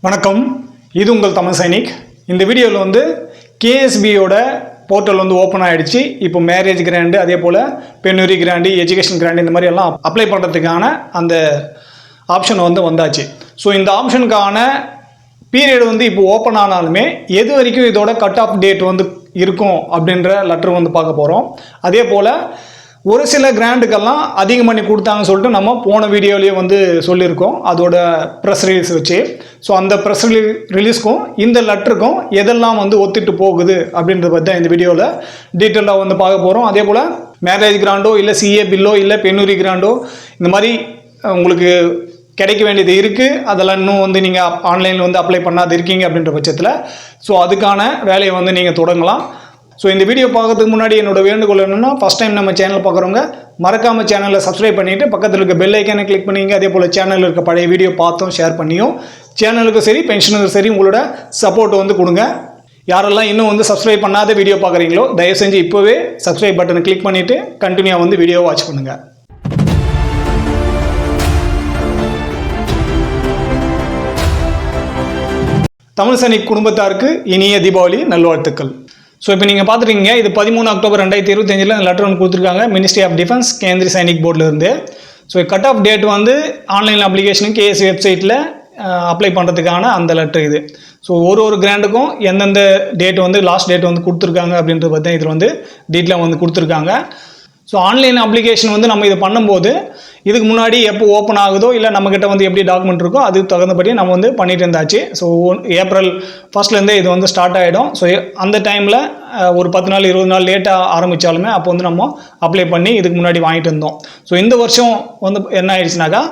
வணக்கம், இது உங்கள் தமிழ் சைனிக். இந்த வீடியோவில் வந்து கேஎஸ்பியோட போர்ட்டல் வந்து ஓப்பன் ஆகிடுச்சு. இப்போ மேரேஜ் கிராண்டு, அதே போல் பெண்ணுரி கிராண்டு, எஜுகேஷன் கிராண்டு இந்த மாதிரி எல்லாம் அப்ளை பண்ணுறதுக்கான அந்த ஆப்ஷன் வந்து வந்தாச்சு. ஸோ இந்த ஆப்ஷனுக்கான பீரியட் வந்து இப்போ ஓப்பன் ஆனாலுமே எது வரைக்கும் இதோட கட் ஆஃப் டேட் வந்து இருக்கும் அப்படின்ற லெட்டர் வந்து பார்க்க போகிறோம். அதே போல் ஒரு சில கிராண்டுக்கெல்லாம் அதிகம் பண்ணி கொடுத்தாங்கன்னு சொல்லிட்டு நம்ம போன வீடியோலேயே வந்து சொல்லியிருக்கோம், அதோட ப்ரெஸ் ரிலீஸ் வச்சு. ஸோ அந்த ப்ரெஸ் ரிலீஸ்க்கும் இந்த லெட்டருக்கும் எதெல்லாம் வந்து ஒத்துட்டு போகுது அப்படின்றத பற்றி தான் இந்த வீடியோவில் டீட்டெயிலாக வந்து பார்க்க போகிறோம். அதே போல் மேரேஜ் கிராண்டோ இல்லை சிஏ பில்லோ இல்லை பெண்ணுரி கிராண்டோ இந்த மாதிரி உங்களுக்கு கிடைக்க வேண்டியது இருக்குது, அதெல்லாம் இன்னும் வந்து நீங்கள் ஆன்லைனில் வந்து அப்ளை பண்ணாது இருக்கீங்க அப்படின்ற பட்சத்தில் ஸோ அதுக்கான வேலையை வந்து நீங்கள் தொடங்கலாம். ஸோ இந்த வீடியோ பார்க்கறதுக்கு முன்னாடி என்னோட வேண்டுகோள் என்னென்னா, ஃபஸ்ட் டைம் நம்ம சேனல் பார்க்குறவங்க மறக்காமல் சேனலை சப்ஸ்கிரைப் பண்ணிவிட்டு பக்கத்தில் இருக்க பெல் ஐக்கானை கிளிக் பண்ணிங்க. அதே போல் சேனலில் இருக்க பழைய வீடியோ பார்த்தும் ஷேர் பண்ணியும் சேனலுக்கு சரி பென்ஷனுக்கு சரி உங்களோட சப்போர்ட் வந்து கொடுங்க. யாரெல்லாம் இன்னும் வந்து சப்ஸ்கிரைப் பண்ணாத வீடியோ பார்க்குறீங்களோ தயவு செஞ்சு இப்போவே சப்ஸ்கிரைப் பட்டனை கிளிக் பண்ணிவிட்டு கண்டினியூவாக வந்து வீடியோ வாட்ச் பண்ணுங்கள். தமிழ் சைனிக் குடும்பத்தாருக்கு இனிய தீபாவளி நல்வாழ்த்துக்கள். ஸோ இப்போ நீங்கள் பார்த்துருக்கீங்க, இது 13 அக்டோபர் 2025 லெட்டர் ஒன்று கொடுத்துருக்காங்க ministry of defence Kendriya Sainik போர்டிலேருந்து. ஸோ கட் ஆஃப் டேட் வந்து ஆன்லைன் அப்ளிகேஷனுக்கு கேஎஸ்சி வெப்சைட்டில் அப்ளை பண்ணுறதுக்கான அந்த லெட்டர் இது. ஸோ ஒரு கிராண்டுக்கும் எந்தெந்த டேட் வந்து லாஸ்ட் டேட் வந்து கொடுத்துருக்காங்க அப்படின்றத பற்றி தான் இதில் வந்து டீட்டெயிலாக வந்து கொடுத்துருக்காங்க. ஸோ ஆன்லைன் அப்ளிகேஷன் வந்து நம்ம இதை பண்ணும்போது இதுக்கு முன்னாடி எப்போ ஓப்பன் ஆகுதோ இல்லை நம்மக்கிட்ட வந்து எப்படி டாக்குமெண்ட் இருக்கோ அதுக்கு தகுந்தபடி நம்ம வந்து பண்ணிட்டு இருந்தாச்சு. ஸோ ஏப்ரல் 1 இது வந்து ஸ்டார்ட் ஆகிடும். ஸோ அந்த டைமில் ஒரு 10 நாள் 20 நாள் லேட்டாக ஆரம்பித்தாலுமே அப்போ வந்து நம்ம அப்ளை பண்ணி இதுக்கு முன்னாடி வாங்கிட்டு இருந்தோம். ஸோ இந்த வருஷம் வந்து என்ன ஆயிடுச்சுனாக்கா,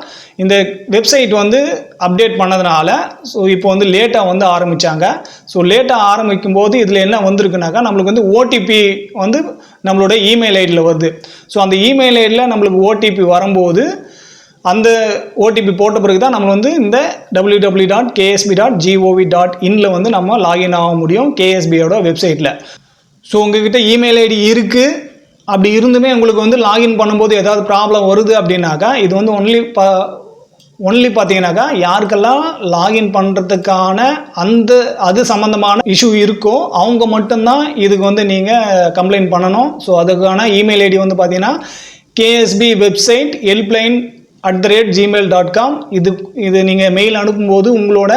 இந்த வெப்சைட் வந்து அப்டேட் பண்ணதுனால ஸோ இப்போ வந்து லேட்டாக வந்து ஆரம்பித்தாங்க. ஸோ லேட்டாக ஆரம்பிக்கும் போது இதில் என்ன வந்திருக்குனாக்கா, நம்மளுக்கு வந்து ஓடிபி வந்து நம்மளோட இமெயில் ஐடியில் வருது. ஸோ அந்த இமெயில் ஐடியில் நம்மளுக்கு ஓடிபி வரும்போது அந்த ஓடிபி போட்ட பிறகு தான் நம்ம வந்து இந்த www.ksb.gov.in வந்து நம்ம லாகின் ஆக முடியும் கேஎஸ்பியோட வெப்சைட்டில். ஸோ உங்ககிட்ட இமெயில் ஐடி இருக்குது, அப்படி இருந்துமே உங்களுக்கு வந்து லாகின் பண்ணும்போது ஏதாவது ப்ராப்ளம் வருது அப்படின்னாக்கா, இது வந்து ஒன்லி பார்த்தீங்கன்னாக்கா யாருக்கெல்லாம் லாகின் பண்ணுறதுக்கான அது சம்மந்தமான இஷ்யூ இருக்கோ அவங்க மட்டும்தான் இதுக்கு வந்து நீங்கள் கம்ப்ளைண்ட் பண்ணணும். ஸோ அதுக்கான இமெயில் ஐடி வந்து பார்த்தீங்கன்னா KSB வெப்சைட் helpline@gmail.com. இது நீங்கள் மெயில் அனுப்பும்போது உங்களோட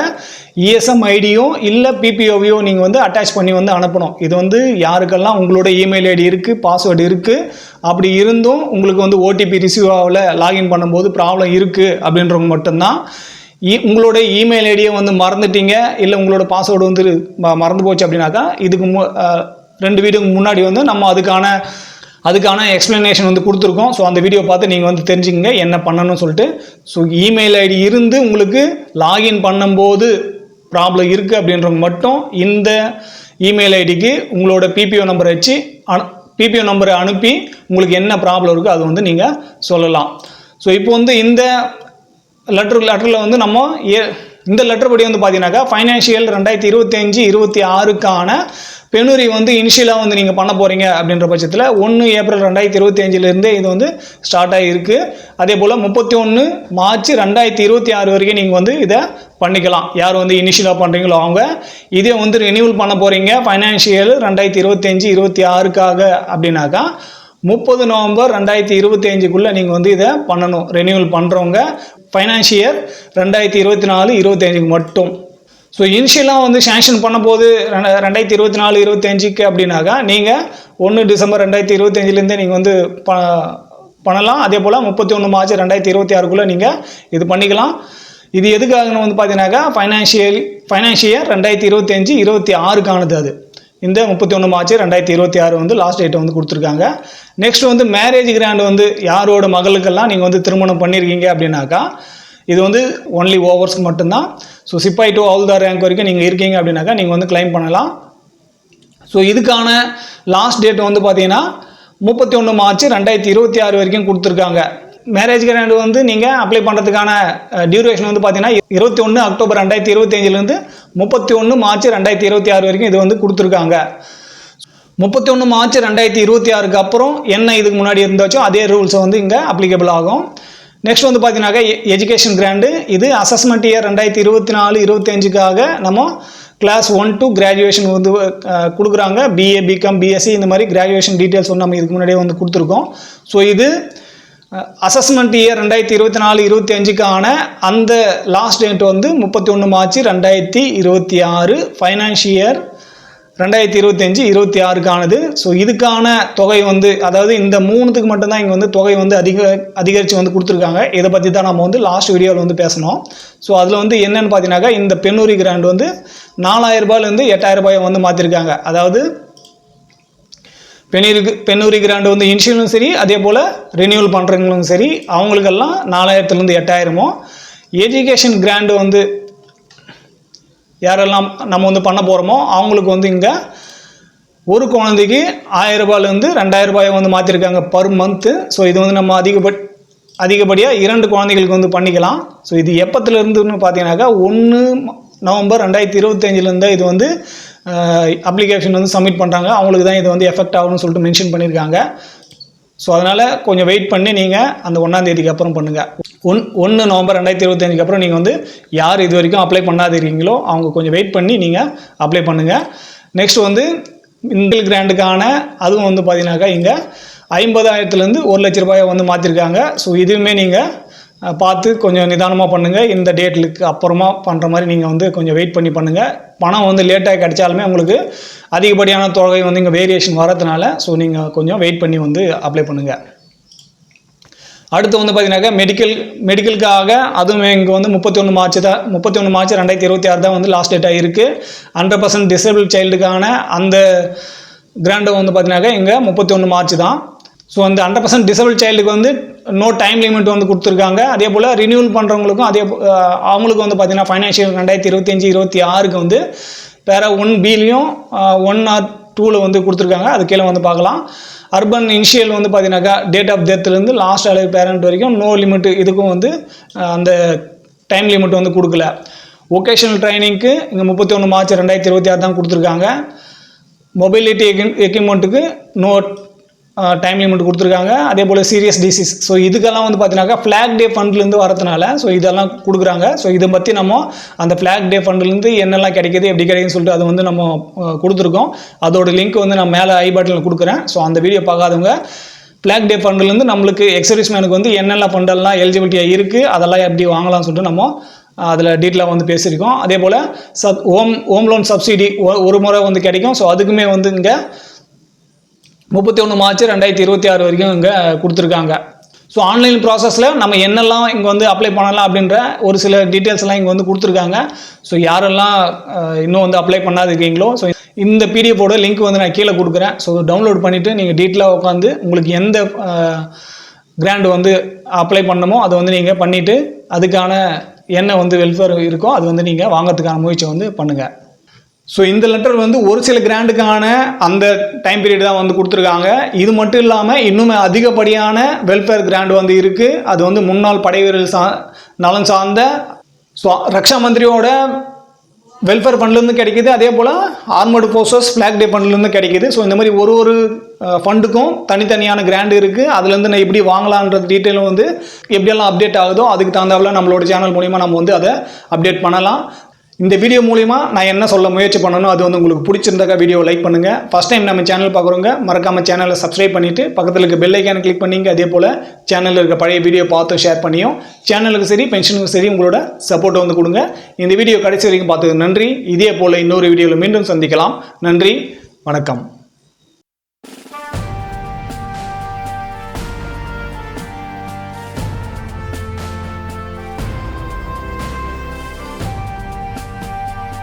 ESM ஐடியோ இல்லை PPOவையோ நீங்கள் வந்து அட்டாச் பண்ணி வந்து அனுப்பணும். இது வந்து யாருக்கெல்லாம் உங்களோட இமெயில் ஐடி இருக்குது, பாஸ்வேர்டு இருக்குது, அப்படி இருந்தும் உங்களுக்கு வந்து ஓடிபி ரிசீவ் ஆகல, லாகின் பண்ணும்போது ப்ராப்ளம் இருக்குது அப்படின்றவங்க மட்டும்தான். உங்களோட இமெயில் ஐடியை வந்து மறந்துட்டீங்க இல்லை உங்களோட பாஸ்வேர்டு வந்து மறந்து போச்சு அப்படின்னாக்கா, இதுக்கு 2 வீடியோக்கு முன்னாடி வந்து நம்ம அதுக்கான எக்ஸ்ப்ளனேஷன் வந்து கொடுத்துருக்கோம். ஸோ அந்த வீடியோ பார்த்து நீங்கள் வந்து தெரிஞ்சுக்கங்க என்ன பண்ணணும்னு சொல்லிட்டு. ஸோ இமெயில் ஐடி இருந்து உங்களுக்கு லாகின் பண்ணும்போது ப்ராப்ளம் இருக்குது அப்படின்றவங்க மட்டும் இந்த இமெயில் ஐடிக்கு உங்களோட பிபிஓ நம்பரை வச்சு பிபிஓ நம்பரை அனுப்பி உங்களுக்கு என்ன ப்ராப்ளம் இருக்குது அது வந்து நீங்கள் சொல்லலாம். ஸோ இப்போ வந்து இந்த லெட்டரில் வந்து நம்ம இந்த லெட்டர் படி வந்து பார்த்தீங்கன்னாக்கா ஃபைனான்ஷியல் 2025-26க்கான பெண்ணுரி வந்து இனிஷியலாக வந்து நீங்கள் பண்ண போகிறீங்க அப்படின்ற பட்சத்தில் 1 ஏப்ரல் 2025 இது வந்து ஸ்டார்ட் ஆகிருக்கு. அதே போல் 31 மார்ச் 2026 வரைக்கும் நீங்கள் வந்து இதை பண்ணிக்கலாம். யார் வந்து இனிஷியலாக பண்ணுறீங்களோ அவங்க. இதே வந்து ரெனியூவல் பண்ண போகிறீங்க ஃபைனான்ஷியல் 2025-26க்காக அப்படின்னாக்கா 30 நவம்பர் 2025 நீங்கள் வந்து இதை பண்ணணும். ரெனியூவல் பண்ணுறவங்க ஃபைனான்ஷியர் 2024-25 மட்டும். ஸோ இனிஷியலாக வந்து சேங்ஷன் பண்ணும்போது 2024-25 அப்படின்னாக்கா நீங்கள் 1 டிசம்பர் 2025 நீங்கள் வந்து பண்ணலாம். அதே போல் 31 மார்ச் 2026 நீங்கள் இது பண்ணிக்கலாம். இது எதுக்காகன்னு வந்து பார்த்தீங்கன்னாக்கா ஃபைனான்ஷியர் 2025-26க்கானது. அது இந்த 31 மார்ச் 2026 வந்து லாஸ்ட் டேட்டை வந்து கொடுத்துருக்காங்க. நெக்ஸ்ட் வந்து மேரேஜ் கிராண்ட் வந்து யாரோட மகளுக்கெல்லாம் நீங்கள் வந்து திருமணம் பண்ணியிருக்கீங்க அப்படின்னாக்கா இது வந்து ஒன்லி ஓவர்ஸ்க்கு மட்டும்தான். ஸோ சிப்பாய் டு ஹவுல்தார் ரேங்க் வரைக்கும் நீங்கள் இருக்கீங்க அப்படின்னாக்கா நீங்கள் வந்து கிளைம் பண்ணலாம். ஸோ இதுக்கான லாஸ்ட் டேட் வந்து பார்த்தீங்கன்னா 31 மார்ச் 2026 வரைக்கும் கொடுத்துருக்காங்க. மேரேஜ் கிராண்ட் வந்து நீங்கள் அப்ளை பண்ணுறதுக்கான டியூரேஷன் வந்து பார்த்தீங்கன்னா 21 அக்டோபர் 2025 31 மார்ச் 2026 வரைக்கும் இது வந்து கொடுத்துருக்காங்க. 31 மார்ச் 2026 அப்புறம் என்ன இதுக்கு முன்னாடி இருந்தாச்சோ அதே ரூல்ஸை வந்து இங்கே அப்ளிகபிள் ஆகும். நெக்ஸ்ட் வந்து பார்த்தீங்கன்னாக்கா எஜுகேஷன் கிராண்டு. இது அசஸ்மெண்ட் இயர் 2024-25க்காக நம்ம கிளாஸ் 1 to கிராஜுவேஷன் வந்து கொடுக்குறாங்க. பிஏ, பிகாம், பிஎஸ்சி இந்த மாதிரி கிராஜுவேஷன் டீட்டெயில்ஸ் வந்து நம்ம இதுக்கு முன்னாடியே வந்து கொடுத்துருக்கோம். ஸோ இது அசஸ்மெண்ட் இயர் 2024-25க்கான அந்த லாஸ்ட் டேட் வந்து 31 மார்ச் 2026, ஃபைனான்ஷியல் இயர் 2025-26க்கானது. ஸோ இதுக்கான தொகை வந்து அதாவது இந்த 3த்துக்கு மட்டும்தான் இங்கே வந்து தொகை வந்து அதிகரித்து வந்து கொடுத்துருக்காங்க. இதை பற்றி தான் நம்ம வந்து லாஸ்ட் வீடியோவில் வந்து பேசணும். ஸோ அதில் வந்து என்னென்னு பார்த்தீங்கன்னாக்கா இந்த பென்னூரி கிராண்ட் வந்து 4000 ரூபாயிலேருந்து 8000 ரூபாயை வந்து மாற்றிருக்காங்க. அதாவது பென்னூரி கிராண்ட் வந்து இன்சூரன்ஸும் சரி, அதே போல் ரினியூவல் பண்ணுறவங்களும் சரி, அவங்களுக்கெல்லாம் 4000லேருந்து 8000. எஜுகேஷன் கிராண்டு வந்து யாரெல்லாம் நம்ம வந்து பண்ண போகிறோமோ அவங்களுக்கு வந்து இங்கே ஒரு குழந்தைக்கு 1000 ரூபாயிலேருந்து 2000 ரூபாயை வந்து மாற்றிருக்காங்க பர் மந்த்து. ஸோ இது வந்து நம்ம அதிகப்படியாக 2 குழந்தைகளுக்கு வந்து பண்ணிக்கலாம். ஸோ இது எப்போத்துலேருந்துன்னு பார்த்தீங்கன்னாக்கா 1 நவம்பர் 2025 இது வந்து அப்ளிகேஷன் வந்து சப்மிட் பண்ணுறாங்க. அவங்களுக்கு தான் இது வந்து எஃபெக்ட் ஆகும்னு சொல்லிட்டு மென்ஷன் பண்ணியிருக்காங்க. ஸோ அதனால் கொஞ்சம் வெயிட் பண்ணி நீங்கள் அந்த 1ஆம் தேதிக்கு அப்புறம் பண்ணுங்கள். 1 நவம்பர் 2025க்கு அப்புறம் நீங்கள் வந்து யார் இது வரைக்கும் அப்ளை பண்ணாதீங்களோ அவங்க கொஞ்சம் வெயிட் பண்ணி நீங்கள் அப்ளை பண்ணுங்கள். நெக்ஸ்ட் வந்து மிடில் கிராண்டுக்கான அதுவும் வந்து பார்த்தீங்கன்னாக்கா இங்கே 50,000லேருந்து 1 லட்ச ரூபாயை வந்து மாற்றிருக்காங்க. ஸோ இதுவுமே நீங்கள் பார்த்து கொஞ்சம் நிதானமாக பண்ணுங்கள். இந்த டேட்டுக்கு அப்புறமா பண்ணுற மாதிரி நீங்கள் வந்து கொஞ்சம் வெயிட் பண்ணி பண்ணுங்கள். பணம் வந்து லேட்டாக கிடைச்சாலுமே உங்களுக்கு அதிகப்படியான தொகை வந்து இங்கே வேரியேஷன் வரதுனால ஸோ நீங்கள் கொஞ்சம் வெயிட் பண்ணி வந்து அப்ளை பண்ணுங்கள். அடுத்து வந்து பார்த்தீங்கன்னாக்கா மெடிக்கலுக்காக அதுவும் இங்கே வந்து 31 மார்ச் 2026 தான் வந்து லாஸ்ட் டேட்டாக இருக்குது. 100% டிசேபிள் சைல்டுக்கான அந்த கிராண்டை வந்து பார்த்தீங்கன்னாக்கா இங்கே 31 மார்ச் தான். ஸோ அந்த 100% டிசேபிள் சைல்டுக்கு வந்து நோ டைம் லிமிட் வந்து கொடுத்துருக்காங்க. அதே போல் ரினியூவல் பண்ணுறவங்களுக்கும் அவங்களுக்கு வந்து பார்த்தீங்கன்னா ஃபைனான்ஷியல் 2025-26க்கு வந்து பேரா 1Bலையும் 1 or 2ல் வந்து கொடுத்துருக்காங்க. அது கீழே வந்து பார்க்கலாம். அர்பன் இனிஷியல் வந்து பார்த்தீங்கன்னாக்கா டேட் ஆஃப் டெத்லேருந்து லாஸ்ட் அலைவ் பேரண்ட் வரைக்கும் நோ லிமிட், இதுக்கும் வந்து அந்த டைம் லிமிட் வந்து கொடுக்கல. ஒகேஷனல் ட்ரைனிங்க்கு இங்கே 31 மார்ச் 2026 தான் கொடுத்துருக்காங்க. மொபைலிட்டி எக்யூப்மெண்ட்டுக்கு நோ டைம் லிமிட் கொடுத்துருக்காங்க. அதே போல் சீரியஸ் டிசீஸ். ஸோ இதுக்கெல்லாம் வந்து பார்த்தீங்கன்னாக்கா ஃப்ளாக் டே ஃபண்ட்லேருந்து வரதுனால ஸோ இதெல்லாம் கொடுக்குறாங்க. ஸோ இதை பற்றி நம்ம அந்த ஃப்ளாக் டே ஃபண்ட்லேருந்து என்னெல்லாம் கிடைக்கிது, எப்படி கிடைக்குதுன்னு சொல்லிட்டு அதை வந்து நம்ம கொடுத்துருக்கோம். அதோட லிங்க் வந்து நான் மேலே ஐ பட்டனில் கொடுக்குறேன். ஸோ அந்த வீடியோ பார்க்காதவங்க ஃப்ளாக் டே ஃபண்ட்லேருந்து நம்மளுக்கு எக்ஸர்வீஸ்மேனுக்கு வந்து என்னெல்லாம் ஃபண்டெல்லாம் எலிஜிபிலிட்டியாக இருக்குது, அதெல்லாம் எப்படி வாங்கலாம்னு சொல்லிட்டு நம்ம அதில் டீட்டெயிலாக வந்து பேசியிருக்கோம். அதே போல் ஹோம் லோன் சப்சிடி ஒரு முறை வந்து கிடைக்கும். ஸோ அதுக்குமே வந்து இங்கே 31 மார்ச் 2026 வரைக்கும் இங்கே கொடுத்துருக்காங்க. ஸோ ஆன்லைன் ப்ராசஸில் நம்ம என்னெல்லாம் இங்கே வந்து அப்ளை பண்ணலாம் அப்படின்ற ஒரு சில டீட்டெயில்ஸ்லாம் இங்கே வந்து கொடுத்துருக்காங்க. ஸோ யாரெல்லாம் இன்னும் வந்து அப்ளை பண்ணாதிருக்கீங்களோ ஸோ இந்த பிடிஎஃபோட லிங்க் வந்து நான் கீழே கொடுக்குறேன். ஸோ டவுன்லோட் பண்ணிவிட்டு நீங்கள் டீட்டெயிலாக உட்காந்து உங்களுக்கு எந்த கிராண்ட் வந்து அப்ளை பண்ணணுமோ அதை வந்து நீங்கள் பண்ணிவிட்டு அதுக்கான என்ன வந்து வெல்ஃபேர் இருக்கோ அது வந்து நீங்கள் வாங்கிறதுக்கான முயற்சி வந்து பண்ணுங்கள். ஸோ இந்த லெட்டர் வந்து ஒரு சில கிராண்டுக்கான அந்த டைம் பீரியட் தான் வந்து கொடுத்துருக்காங்க. இது மட்டும் இல்லாமல் இன்னுமே அதிகப்படியான வெல்ஃபேர் கிராண்ட் வந்து இருக்குது. அது வந்து முன்னாள் படை வீரர்கள் நலன் சார்ந்த ரக்ஷா மந்திரியோட வெல்ஃபேர் ஃபண்ட்லேருந்து கிடைக்கிது. அதே போல் ஆர்மர்டு ஃபோர்ஸஸ் ஃப்ளாக் டே ஃபண்ட்லேருந்து கிடைக்கிது. ஸோ இந்த மாதிரி ஒரு ஃபண்டுக்கும் தனித்தனியான கிராண்ட் இருக்குது. அதுலேருந்து நான் எப்படி வாங்கலான்ற டீட்டெயிலும் வந்து எப்படியெல்லாம் அப்டேட் ஆகுதோ அதுக்கு தகுந்தாப்புல நம்மளோட சேனல் மூலிமா நம்ம வந்து அதை அப்டேட் பண்ணலாம். இந்த வீடியோ மூலிமா நான் என்ன சொல்ல முயற்சி பண்ணணும் அது வந்து உங்களுக்கு பிடிச்சிருந்தாக்கா வீடியோ லைக் பண்ணுங்கள். ஃபஸ்ட் டைம் நம்ம சேனல் பார்க்குறவங்க மறக்காமல் சேனலை சப்ஸ்கிரைப் பண்ணிவிட்டு பக்கத்தில் இருக்க பெல் ஐக்கானை கிளிக் பண்ணிங்க. அதே போல் சேனலில் இருக்க பழைய வீடியோ பார்த்து ஷேர் பண்ணியும் சேனலுக்கு சரி பென்ஷனுக்கு சரி உங்களோட சப்போர்ட்டை வந்து கொடுங்க. இந்த வீடியோ கடைசி வரைக்கும் பார்த்ததுக்கு நன்றி. இதே போல் இன்னொரு வீடியோவில் மீண்டும் சந்திக்கலாம். நன்றி, வணக்கம்.